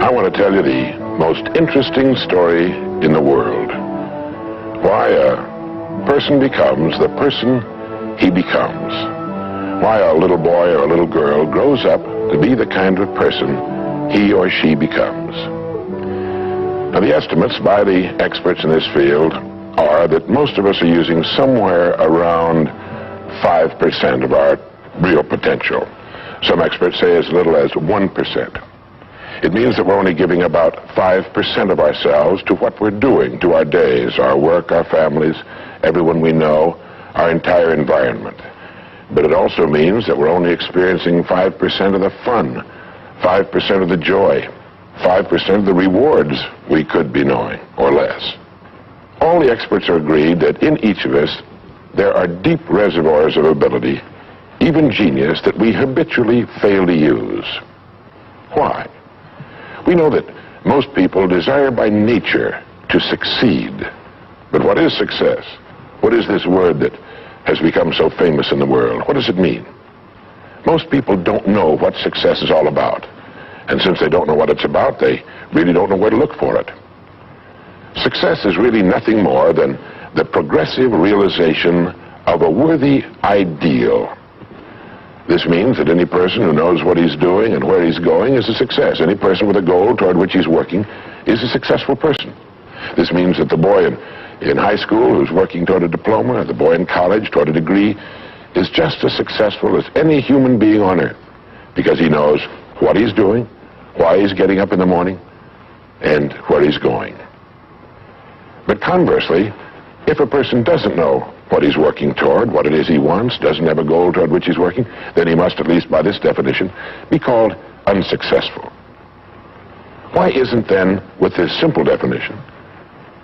I want to tell you the most interesting story in the world. Why a person becomes the person he becomes. Why a little boy or a little girl grows up to be the kind of person he or she becomes. Now, the estimates by the experts in this field are that most of us are using somewhere around 5% of our real potential. Some experts say as little as 1%. It means that we're only giving about 5% of ourselves to what we're doing, to our days, our work, our families, everyone we know, our entire environment. But it also means that we're only experiencing 5% of the fun, 5% of the joy, 5% of the rewards we could be knowing, or less. All the experts are agreed that in each of us there are deep reservoirs of ability, even genius, that we habitually fail to use. Why? We know that most people desire by nature to succeed. But what is success? What is this word that has become so famous in the world? What does it mean? Most people don't know what success is all about. And since they don't know what it's about, they really don't know where to look for it. Success is really nothing more than the progressive realization of a worthy ideal. This means that any person who knows what he's doing and where he's going is a success. Any person with a goal toward which he's working is a successful person. This means that the boy in high school who's working toward a diploma, or the boy in college toward a degree, is just as successful as any human being on earth, because he knows what he's doing, why he's getting up in the morning, and where he's going. But conversely, if a person doesn't know what he's working toward, what it is he wants, doesn't have a goal toward which he's working, then he must, at least by this definition, be called unsuccessful. Why isn't then, with this simple definition,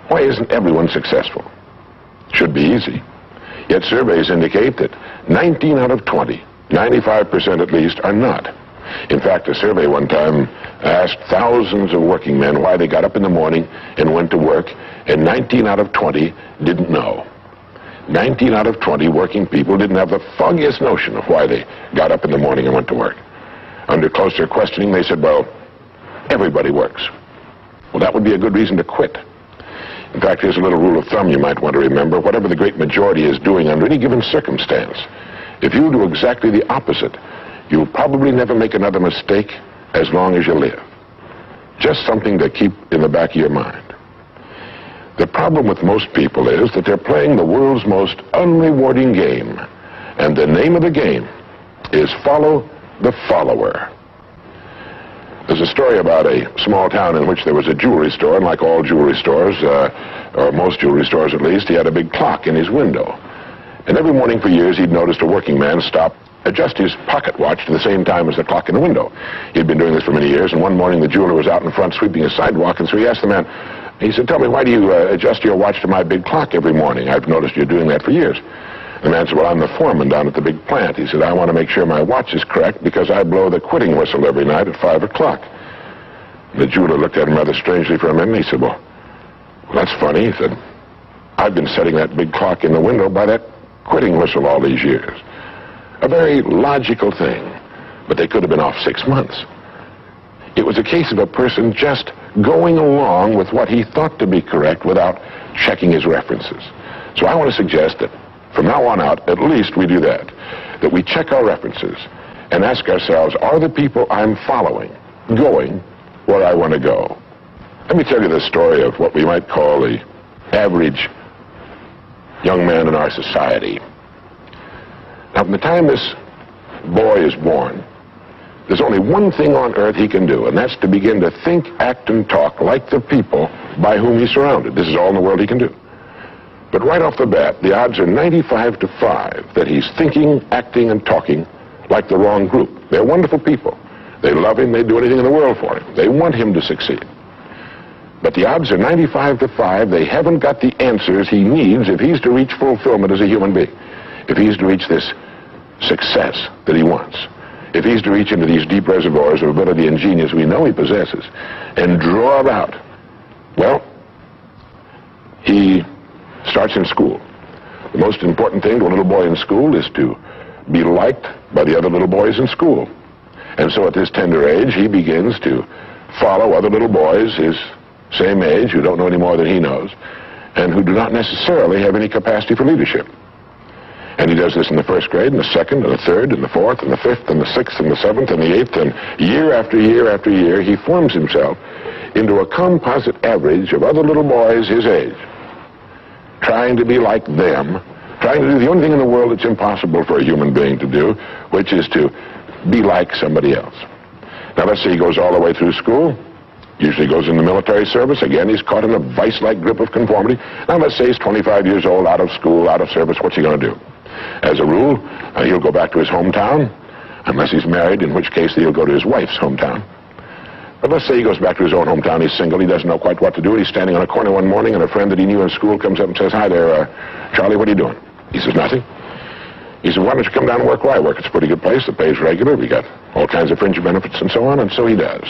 why isn't everyone successful? Should be easy. Yet surveys indicate that 19 out of 20, 95% at least, are not. In fact, a survey one time asked thousands of working men why they got up in the morning and went to work, and 19 out of 20 didn't know. 19 out of 20 working people didn't have the foggiest notion of why they got up in the morning and went to work. Under closer questioning, they said, well, everybody works. Well, that would be a good reason to quit. In fact, here's a little rule of thumb you might want to remember. Whatever the great majority is doing under any given circumstance, if you do exactly the opposite, you'll probably never make another mistake as long as you live. Just something to keep in the back of your mind. The problem with most people is that they're playing the world's most unrewarding game, and the name of the game is follow the follower. There's a story about a small town in which there was a jewelry store, and like all jewelry stores, or most jewelry stores at least, he had a big clock in his window. And every morning for years he'd noticed a working man stop, adjust his pocket watch to the same time as the clock in the window. He'd been doing this for many years, and one morning the jeweler was out in front sweeping a sidewalk, and so he asked the man, he said, tell me, why do you adjust your watch to my big clock every morning? I've noticed you're doing that for years. The man said, well, I'm the foreman down at the big plant. He said, I want to make sure my watch is correct because I blow the quitting whistle every night at 5 o'clock. The jeweler looked at him rather strangely for a minute. He said, well, that's funny. He said, I've been setting that big clock in the window by that quitting whistle all these years. A very logical thing, but they could have been off 6 months. It was a case of a person just going along with what he thought to be correct without checking his references. So I want to suggest that from now on out, at least we do that we check our references and ask ourselves, are the people I'm following going where I want to go? Let me tell you the story of what we might call the average young man in our society. Now, from the time this boy is born, there's only one thing on earth he can do, and that's to begin to think, act, and talk like the people by whom he's surrounded. This is all in the world he can do. But right off the bat, the odds are 95 to 5 that he's thinking, acting, and talking like the wrong group. They're wonderful people. They love him. They'd do anything in the world for him. They want him to succeed. But the odds are 95 to 5 they haven't got the answers he needs if he's to reach fulfillment as a human being, if he's to reach this success that he wants, if he's to reach into these deep reservoirs of ability and genius we know he possesses and draw it out. Well, he starts in school. The most important thing to a little boy in school is to be liked by the other little boys in school. And so at this tender age, he begins to follow other little boys his same age who don't know any more than he knows and who do not necessarily have any capacity for leadership. And he does this in the first grade, and the second, and the third, and the fourth, and the fifth, and the sixth, and the seventh, and the eighth, and year after year after year, he forms himself into a composite average of other little boys his age, trying to be like them, trying to do the only thing in the world that's impossible for a human being to do, which is to be like somebody else. Now, let's say he goes all the way through school, usually goes in the military service. Again, he's caught in a vice-like grip of conformity. Now, let's say he's 25 years old, out of school, out of service. What's he going to do? As a rule, he'll go back to his hometown, unless he's married, in which case he'll go to his wife's hometown. But let's say he goes back to his own hometown, he's single, he doesn't know quite what to do, he's standing on a corner one morning, and a friend that he knew in school comes up and says, "Hi there, Charlie, what are you doing?" He says, "Nothing." He said, "Why don't you come down and work where I work? It's a pretty good place, the pay's regular, we got all kinds of fringe benefits and so on," and so he does.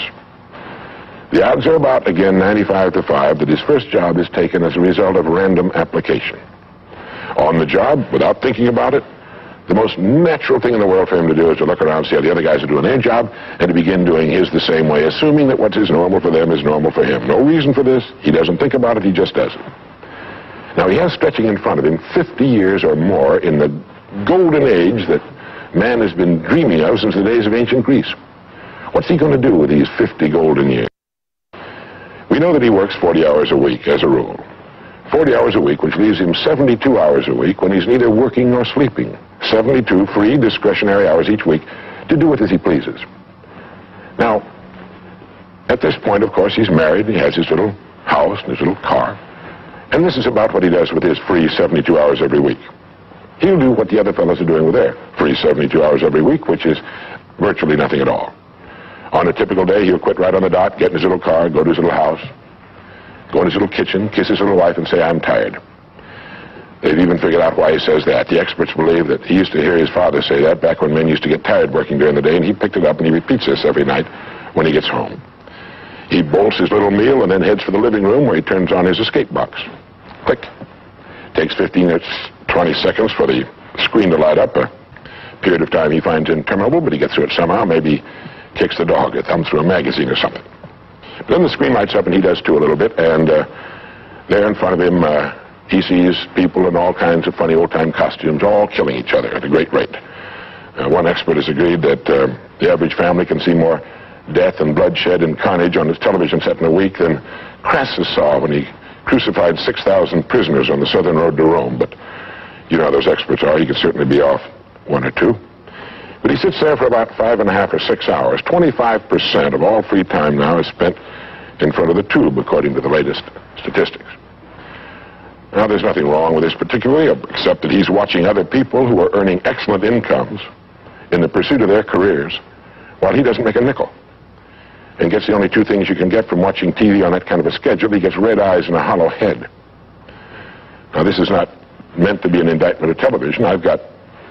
The odds are about, again, 95 to 5, that his first job is taken as a result of random application. On the job, without thinking about it, the most natural thing in the world for him to do is to look around, see how the other guys are doing their job, and to begin doing his the same way, assuming that what is normal for them is normal for him. No reason for this. He doesn't think about it. He just does it. Now, he has stretching in front of him 50 years or more in the golden age that man has been dreaming of since the days of ancient Greece. What's he going to do with these 50 golden years? We know that he works 40 hours a week, as a rule. 40 hours a week, which leaves him 72 hours a week when he's neither working nor sleeping. 72 free, discretionary hours each week to do with as he pleases. Now, at this point, of course, he's married, he has his little house and his little car, and this is about what he does with his free 72 hours every week. He'll do what the other fellows are doing with their free 72 hours every week, which is virtually nothing at all. On a typical day, he'll quit right on the dot, get in his little car, go to his little house, go in his little kitchen, kiss his little wife, and say, "I'm tired." They've even figured out why he says that. The experts believe that he used to hear his father say that back when men used to get tired working during the day, and he picked it up and he repeats this every night when he gets home. He bolts his little meal and then heads for the living room where he turns on his escape box. Click. Takes 15 or 20 seconds for the screen to light up, a period of time he finds interminable, but he gets through it somehow. Maybe kicks the dog a thumb through a magazine or something. But then the screen lights up and he does too a little bit, and there in front of him he sees people in all kinds of funny old-time costumes, all killing each other at a great rate. One expert has agreed that the average family can see more death and bloodshed and carnage on his television set in a week than Crassus saw when he crucified 6,000 prisoners on the southern road to Rome. But you know how those experts are. He could certainly be off one or two. But he sits there for about 5.5 or 6 hours. 25% of all free time now is spent in front of the tube, according to the latest statistics. Now, there's nothing wrong with this particularly, except that he's watching other people who are earning excellent incomes in the pursuit of their careers, while he doesn't make a nickel, and gets the only two things you can get from watching TV on that kind of a schedule. He gets red eyes and a hollow head. Now, this is not meant to be an indictment of television. I've got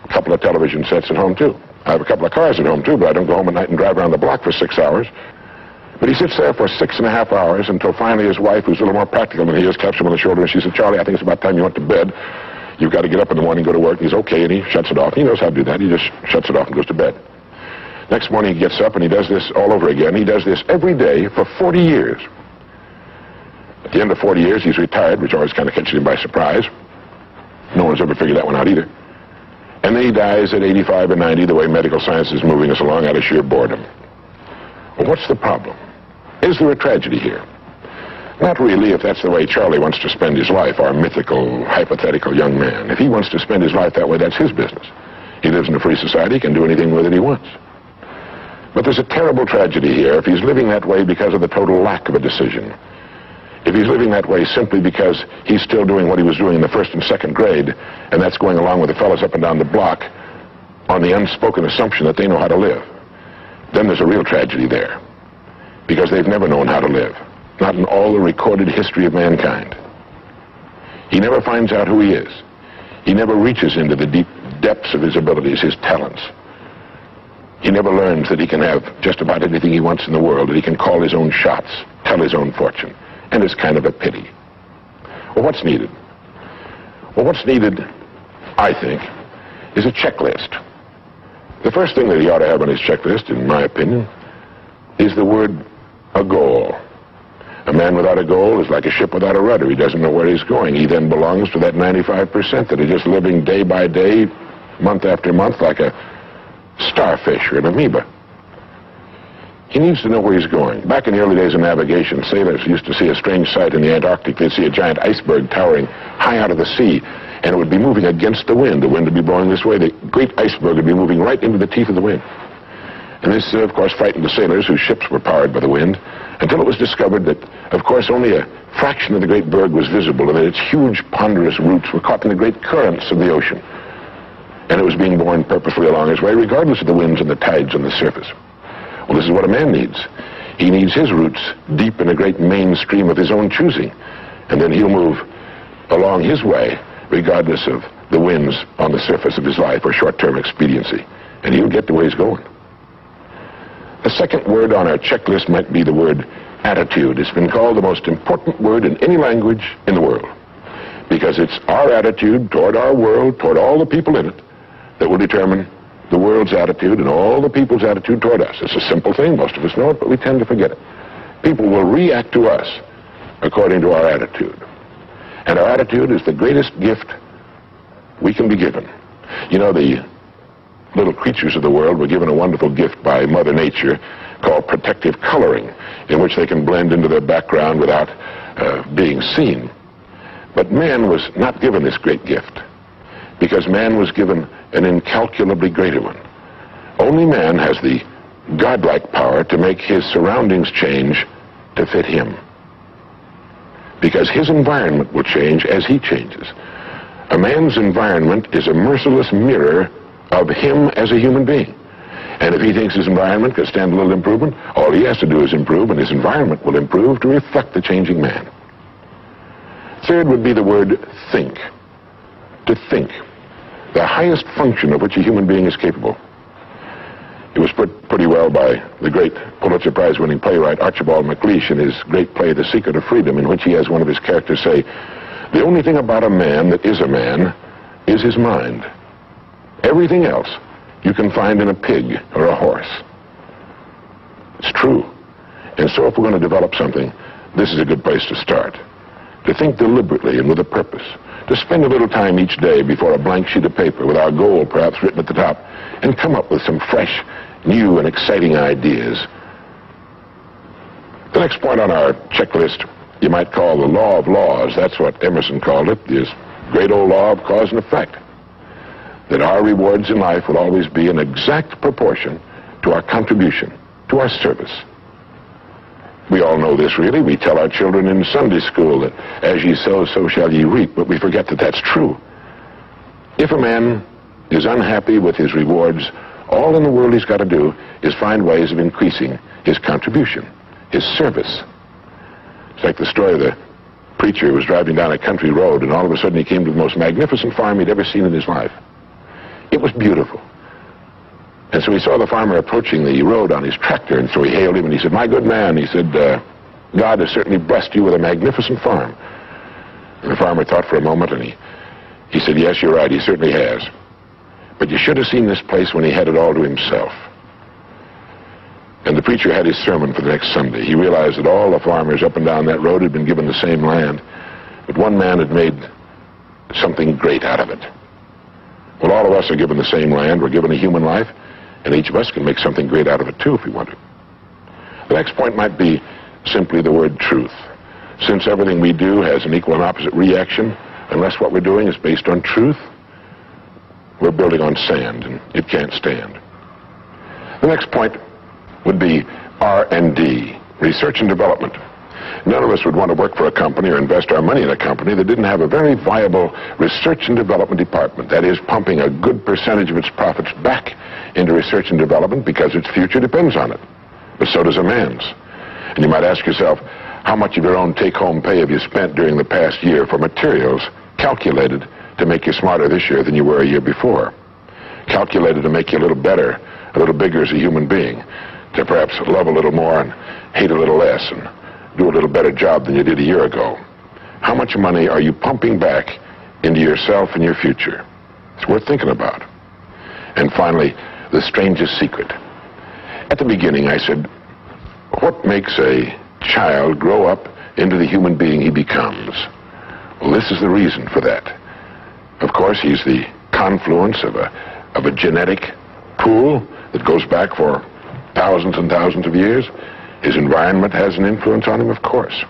a couple of television sets at home, too. I have a couple of cars at home, too, but I don't go home at night and drive around the block for 6 hours. But he sits there for 6.5 hours until finally his wife, who's a little more practical than he is, taps him on the shoulder and she said, "Charlie, I think it's about time you went to bed. You've got to get up in the morning and go to work." And he's okay, and he shuts it off. He knows how to do that. He just shuts it off and goes to bed. Next morning he gets up and he does this all over again. He does this every day for 40 years. At the end of 40 years, he's retired, which always kind of catches him by surprise. No one's ever figured that one out either. And then he dies at 85 or 90, the way medical science is moving us along, out of sheer boredom. Well, what's the problem? Is there a tragedy here? Not really, if that's the way Charlie wants to spend his life, our mythical, hypothetical young man. If he wants to spend his life that way, that's his business. He lives in a free society, he can do anything with it he wants. But there's a terrible tragedy here if he's living that way because of the total lack of a decision. If he's living that way simply because he's still doing what he was doing in the first and second grade, and that's going along with the fellas up and down the block on the unspoken assumption that they know how to live, then there's a real tragedy there. Because they've never known how to live. Not in all the recorded history of mankind. He never finds out who he is. He never reaches into the deep depths of his abilities, his talents. He never learns that he can have just about anything he wants in the world, that he can call his own shots, tell his own fortune. And it's kind of a pity. Well, what's needed? Well, what's needed, I think, is a checklist. The first thing that he ought to have on his checklist, in my opinion, is the word a goal. A man without a goal is like a ship without a rudder. He doesn't know where he's going. He then belongs to that 95% that are just living day by day, month after month, like a starfish or an amoeba. He needs to know where he's going. Back in the early days of navigation, sailors used to see a strange sight in the Antarctic. They'd see a giant iceberg towering high out of the sea, and it would be moving against the wind. The wind would be blowing this way. The great iceberg would be moving right into the teeth of the wind. And this, of course, frightened the sailors whose ships were powered by the wind, until it was discovered that, of course, only a fraction of the great berg was visible, and that its huge, ponderous roots were caught in the great currents of the ocean. And it was being borne purposefully along its way, regardless of the winds and the tides on the surface. Well, this is what a man needs. He needs his roots deep in a great main stream of his own choosing, and then he'll move along his way, regardless of the winds on the surface of his life or short-term expediency, and he'll get to where he's going. The second word on our checklist might be the word attitude. It's been called the most important word in any language in the world, because it's our attitude toward our world, toward all the people in it, that will determine the world's attitude and all the people's attitude toward us. It's a simple thing. Most of us know it, but we tend to forget it. People will react to us according to our attitude. And our attitude is the greatest gift we can be given. You know, the little creatures of the world were given a wonderful gift by Mother Nature called protective coloring, in which they can blend into their background without being seen. But man was not given this great gift, because man was given an incalculably greater one. Only man has the godlike power to make his surroundings change to fit him, because his environment will change as he changes. A man's environment is a merciless mirror of him as a human being. And if he thinks his environment could stand a little improvement, all he has to do is improve, and his environment will improve to reflect the changing man. Third would be the word think. To think. The highest function of which a human being is capable. It was put pretty well by the great Pulitzer Prize-winning playwright Archibald MacLeish in his great play, The Secret of Freedom, in which he has one of his characters say, "The only thing about a man that is a man is his mind. Everything else you can find in a pig or a horse." It's true. And so if we're going to develop something, this is a good place to start. To think deliberately and with a purpose. To spend a little time each day before a blank sheet of paper with our goal perhaps written at the top, and come up with some fresh, new, and exciting ideas. The next point on our checklist you might call the law of laws. That's what Emerson called it, this great old law of cause and effect. That our rewards in life will always be in exact proportion to our contribution, to our service. We all know this, really. We tell our children in Sunday school that as ye sow, so shall ye reap, but we forget that that's true. If a man is unhappy with his rewards, all in the world he's got to do is find ways of increasing his contribution, his service. It's like the story of the preacher who was driving down a country road, and all of a sudden he came to the most magnificent farm he'd ever seen in his life. It was beautiful. And so he saw the farmer approaching the road on his tractor, and so he hailed him, and he said, "My good man," he said, "God has certainly blessed you with a magnificent farm." And the farmer thought for a moment, and he said, "Yes, you're right, he certainly has. But you should have seen this place when he had it all to himself." And the preacher had his sermon for the next Sunday. He realized that all the farmers up and down that road had been given the same land, but one man had made something great out of it. Well, all of us are given the same land. We're given a human life, and each of us can make something great out of it too if we want to. The next point might be simply the word truth. Since everything we do has an equal and opposite reaction, unless what we're doing is based on truth, we're building on sand, and it can't stand. The next point would be R&D, research and development. None of us would want to work for a company or invest our money in a company that didn't have a very viable research and development department. That is, pumping a good percentage of its profits back into research and development because its future depends on it. But so does a man's. And you might ask yourself, how much of your own take-home pay have you spent during the past year for materials calculated to make you smarter this year than you were a year before? Calculated to make you a little better, a little bigger as a human being, to perhaps love a little more and hate a little less and do a little better job than you did a year ago. How much money are you pumping back into yourself and your future? It's worth thinking about. And finally, the strangest secret. At the beginning, I said, What makes a child grow up into the human being he becomes? Well, this is the reason for that. Of course, he's the confluence of a genetic pool that goes back for thousands and thousands of years. His environment has an influence on him, of course.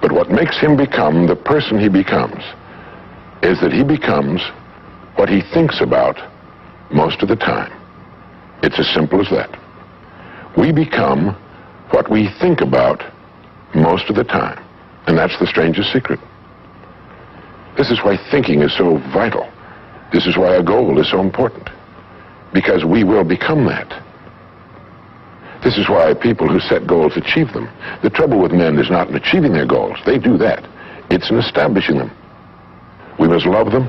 But what makes him become the person he becomes is that he becomes what he thinks about most of the time. It's as simple as that. We become what we think about most of the time. And that's the strangest secret. This is why thinking is so vital. This is why a goal is so important. Because we will become that. This is why people who set goals achieve them. The trouble with men is not in achieving their goals. They do that. It's in establishing them. We must love them.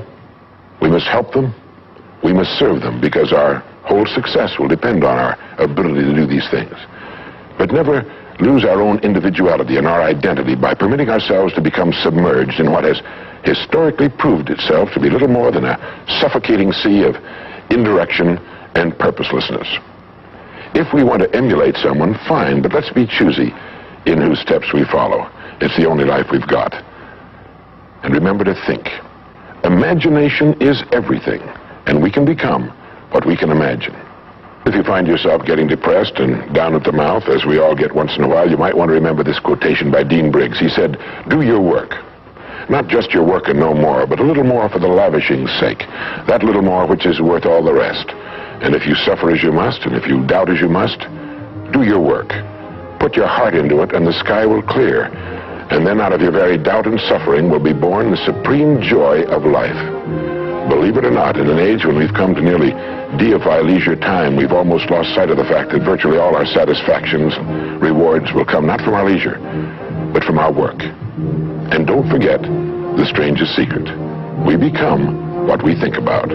We must help them. We must serve them, because our whole success will depend on our ability to do these things. But never lose our own individuality and our identity by permitting ourselves to become submerged in what has historically proved itself to be little more than a suffocating sea of indirection and purposelessness. If we want to emulate someone, fine, but let's be choosy in whose steps we follow. It's the only life we've got. And remember to think. Imagination is everything, and we can become what we can imagine. If you find yourself getting depressed and down at the mouth, as we all get once in a while, you might want to remember this quotation by Dean Briggs. He said, "Do your work. Not just your work and no more, but a little more for the lavishing's sake. That little more which is worth all the rest. And if you suffer as you must, and if you doubt as you must, do your work. Put your heart into it, and the sky will clear. And then out of your very doubt and suffering will be born the supreme joy of life." Believe it or not, in an age when we've come to nearly deify leisure time, we've almost lost sight of the fact that virtually all our satisfactions and rewards will come not from our leisure, but from our work. And don't forget the strangest secret. We become what we think about.